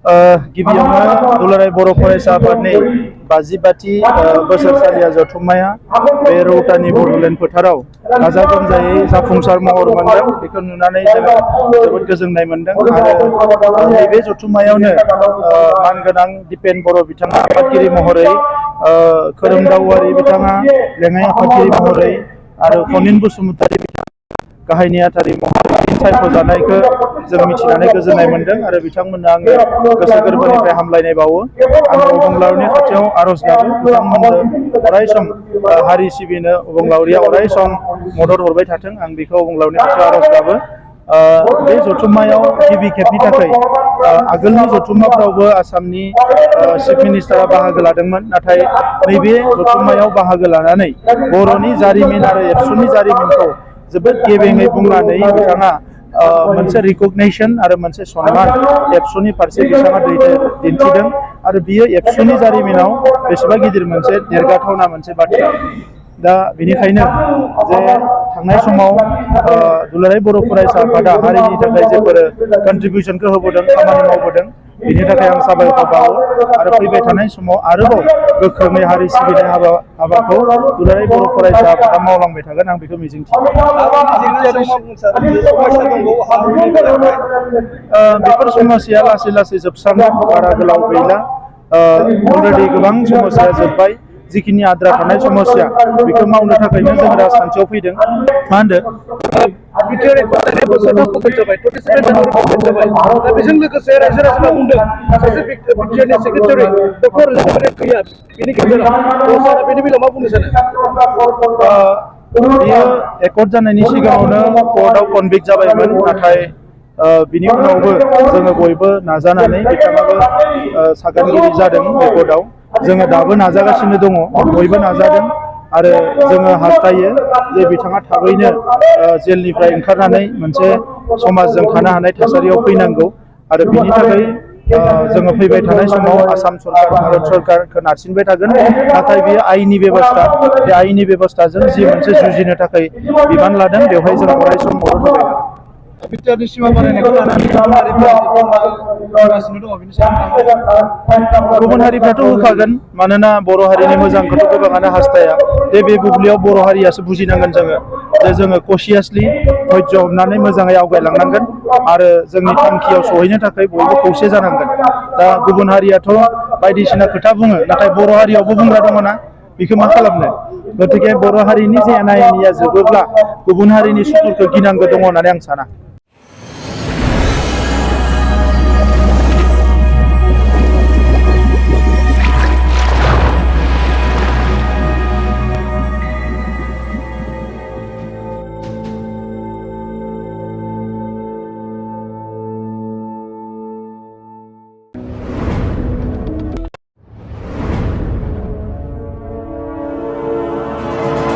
गिबियावनो दुलाराय बर' फरायसा आफादनि 52थि बोसोरसालिया जथुम्माया बे रौतानि बड'लेण्ड फोथाराव गाजा गोमजायै जाफुंसार महर मोनदों। बेखौ नुनानै जोङो जोबोद गोजोननाय मोनदों आरो नैबे जथुम्मायावनो मानगोनां दिपेन बर' बिथाङा आफादगिरि महरै, खोरोमदाव औवारि बिथाङा लेङाइ आफादगिरि महरै आरो खनिन बसुमतारी गाहाय नेहाथारि महरै सायख'जानायखौ जों मिथिनानै गोजोननाय मोनदों आरो बिथांमोननो आङो गोसो गोरबोनिफ्राय हामलायनाय बावो। आङो अबंलावरिनि खाथियाव आर'ज गाबो बिथांमोननो अराय सम हारि सिबिनो अबंलावरिया अराय सम मदद हरबाय थाथों, आं बेखौ अबंलावरिनि खाथियाव आर'ज गाबो। बे जथुम्मायाव गिबि खेबनि थाखाय आगोलनि जथुम्माफ्रावबो आसामनि चिफ मिनिस्टारा बाहागो लादोंमोन, नाथाय नैबे जथुम्मायाव बाहागो लानानै बर'नि जारिमिन आरो एबसुनि जारिमिनखौ जोबोद गेबेङै बुंनानै बिथाङा मोनसे रिकगनाइसन आरो मोनसे सनमान एबसुनि फारसे बिथाङा दिन्थिदों आरो बियो एबसुनि जारिमिनाव बेसेबा गिदिर मोनसे देरगाथावना मोनसे बाथ्रा। दा बेनिखायनो जे थांनाय समाव दुलाराय बर' फरायसा आफादा हारिनि थाखाय जेफोर कन्ट्रिबिउसनखौ होबोदों, खामानि मावबोदों, बेनि थाखाय आं साबायखर बावो आरो फैबाय थानाय समाव आरोबाव गोख्रोङै हारि सिबिनाय हाबाखौ दुलाराय बर' फरायसा आफादा मावलांबाय थागोन, आं बेखौ मिजिंथियो। बेफोर समस्याया लासै लासै जोबस्रांगोन, बारा गोलाव गैला। अलरेडि गोबां समस्याया जोब्बाय। जिखिनि आद्रा थानाय समस्या बेखौ मावनो थाखायनो जों राजखान्थियाव फैदों। मा होनदों? बेजों लोगोसे रायजो राजाफ्रा बुंदों सासे बिटिआरनि सेक्रेटारि डक्टर गैया बेनि गेजेराव बेनि बेलायाव मा बुंनो सानो? बियो एकर्ड जानायनि सिगाङावनो कर्टआव कनभिक्ट जाबायमोन, नाथाय बिनि उनावबो जोङो बयबो नाजानानै बिथाङाबो सागानगिरि जादों बे कर्टआव। जोङो दाबो नाजागासिनो दङ, बयबो नाजादों आरो जोङो हास्थायो जे बिथाङा थाबैनो जेलनिफ्राय ओंखारनानै मोनसे समाजजों थानो हानाय थासारियाव फैनांगौ आरो बिनि थाखाय जोङो फैबाय थानाय समाव आसाम सरकार, भारत सरकारखौ नारसिनबाय थागोन। नाथाय बेयो आयेननि बेबस्था, बे आयेननि बेबस्थाजों जि मोनसे जुजिनो थाखाय बिबान लादों बेवहाय जों अराय सम मदद होबाय थागोन। बिटिआरनि सिमा बारायनायखौ लानानै गुबुन हारिफ्राथ' होखागोन, मानोना बर' हारिनि मोजांखौथ' गोबाङानो हास्थाया। बे बुब्लियाव बर' हारियासो बुजिनांगोन जोङो कसियासलि धैर्य हमनानै मोजाङै आवगायलांनांगोन आरो जोंनि थांखियाव सहैनो थाखाय बयबो खौसे जानांगोन। दा गुबुन हारियाथ' बायदिसिना खोथा बुङो, नाथाय बर' हारियावबो बुंग्रा दङ ना, बेखौ मा खालामनो? गतिके बर' हारिनि जे एना एनिया जोबोब्ला गुबुन हारिनि सुथुरखौ गिनांगौ दङ होननानै आं साना।